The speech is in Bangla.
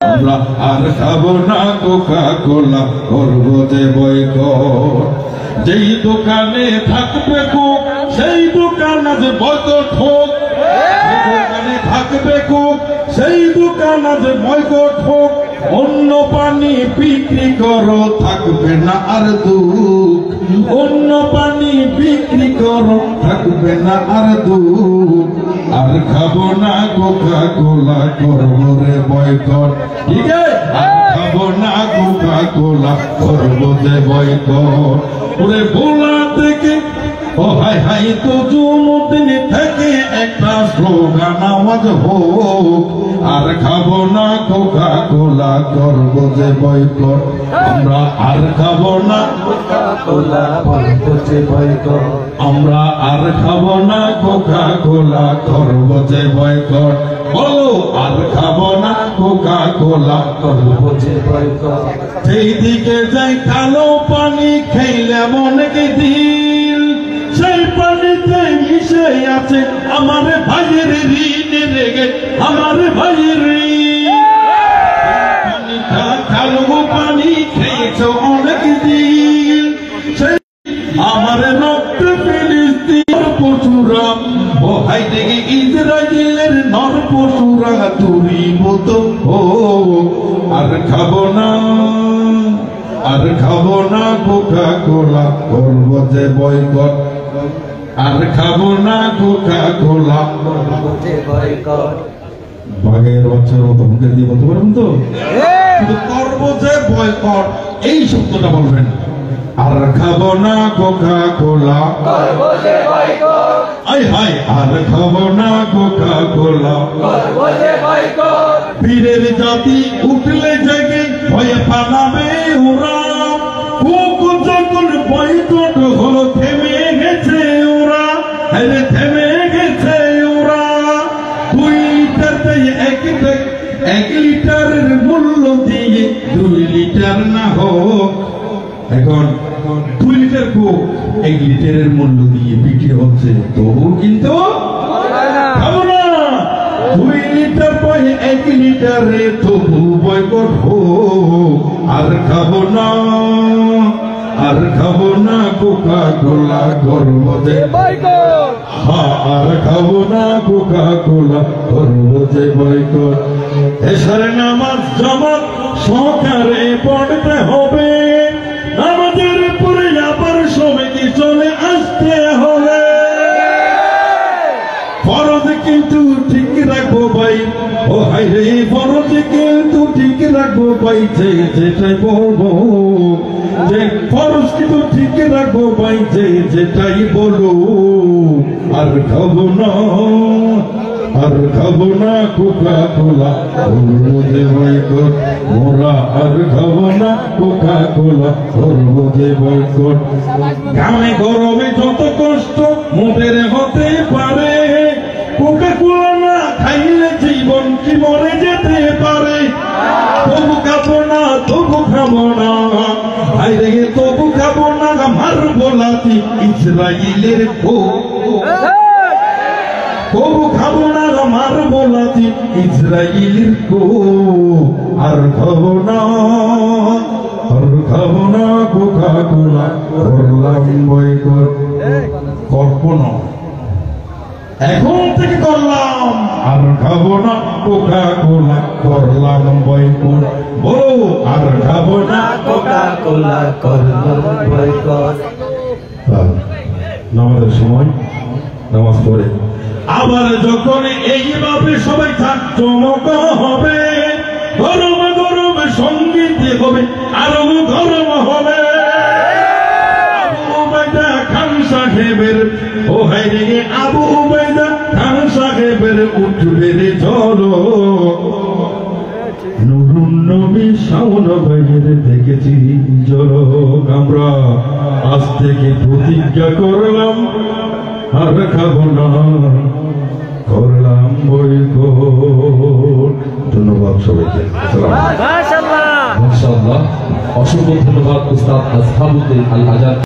আমরা আর খাবো না কোকা কোলা, করবো যে বয়কট। যেই দোকানে থাকবে কোক সেই দোকান আজ বয়কট হোক। দোকানে থাকবে কোক সেই দোকান আজ বয়কট হোক। অন্য পানি বিক্রি করো, থাকবে না আর দুঃখ। অন্য পানি বিক্রি করো, থাকবে না আর দুঃখ। আর খাবো না কোকা কোলা, করবো রে বয়কট। ঠিক আছে, আর খাবো না কোকা কোলা, করবো যে বয়কট। ওরে ভোলা থেকে ও হাই হাই তো জুমুদিন থেকে একটা স্লোগান আওয়াজ হোক। আর খাবো না কোকা কোলা, করবো যে বয়কট। আমরা আর খাবো না কোকা কোলা, করবো যে বয়কট। আমরা আর খাবো না কোকা কোলা, করবো যে বয়কট। বলো, আর খাবো না কোকা কোলা, করবো যে বয়কট। সেই দিকে যাই কালো পানি খেলে মনকে দিল, সেই পানিতে মিশে আছে আমার ভাইয়ের ঋণ রেগে, আমার ভাইয়ের পানিটা কালো পানি খেয়েছ অনেক দিন। সেই আমার রক্ত ফিলিস্তিন পশুরা, ও হাই দেখে ইসরায়েলের নর পশুরা তুরি মতো। ও আর খাবো না, আর খাবো না কোকা কোলা, করবো যে বয়কট। আর খাবো না কোকা কোলা, করবো যে বয়কট। বাঘের বাচ্চার মতো মুখে দিয়ে বলতে পারবেন তো? কিন্তু করবো যে বয়কট এই শব্দটা বলবেন। আর খাবো না কোকা কোলা, করবো যে বয়কট। আই হাই, আর খাবো না কোকা কোলা, করবো যে বয়কট। বীরের জাতি উঠলে জেগে ভয়ে পালাবে ওরা। কোক যখন বয়কট হলো থেমে গেছে ওরা, আরে থেমে গেছে ওরা। 2 লিটার দিয়ে 1 লিটারের মূল্য দিয়ে 2 লিটার না হোক। এখন 2 লিটার কোক 1 লিটারের মূল্য দিয়ে বিক্রি হচ্ছে, তবু কিন্তু খাবো না। 2 লিটার পাই 1 লিটারে, তবু বয়কট হোক। আর খাবো না, আর খাবো না কোকা কোলা, করবো যে বয়কট। আর খাবো না কোকা কোলা, করবো যে বয়কট। এসার নামাজ জামাত সহকারে পড়তে হবে, নামাজের পরে আবার সবাইকে চলে আসতে হবে। ফরজ কিন্তু ঠিক রাখবো ভাই, ও হাই রে ফরজ কিন্তু ঠিক রাখবো ভাই। যেটাই বলবো, যে ফরজ কিন্তু ঠিক রাখবো ভাই, যেটাই বলো। আর খাবো না, আর খাবো না কোকা কোলা, করবো যে বয়কট। মোরা আর খাবো না কোকা কোলা, করবো যে বয়কট। ঘামে গরমে যত কষ্ট মোদের হতে পারে, কোকা কোলা না খাইলে জীবন কি মরে যেতে পারে। তবু খাবো না, তবু খাবো না, হাই রে তবু খাবো না। মারবো লাথি ইসরায়েলের কোক, তবু খাবো না। মারবো লাথি ইসরায়েলের কোক। আর খাবো না, আর খাবো না কোকা কোলা, করলাম বয়কট। কল্পনা এখন থেকে করলাম, আর খাবো না কোকা কোলা, করলাম বয়কট। বলো, আর খাবো না কোকা কোলা, করলাম বয়কট। নামাজের সময় নামাজ পড়ে আবার যখন এইভাবে সবাই জাঁকজমক হবে, গরম গরম সঙ্গীত হবে, আরো গরম হবে। আবু উবাইদা খান সাহেবের, ও হাই রে আবু উবাইদা খান সাহেবের উঠবে রে চলো। নুরুন নবী শাওন ভাইয়ের দেখেছি জলক। আমরা আজ থেকে প্রতিজ্ঞা করলাম, আর খাবো না, করলাম বয়কট। ধন্যবাদ সবাইকে। মাশাআল্লাহ, অসংখ্য ধন্যবাদ উস্তাদ আসহাবুদ্দিন আল আজাদ।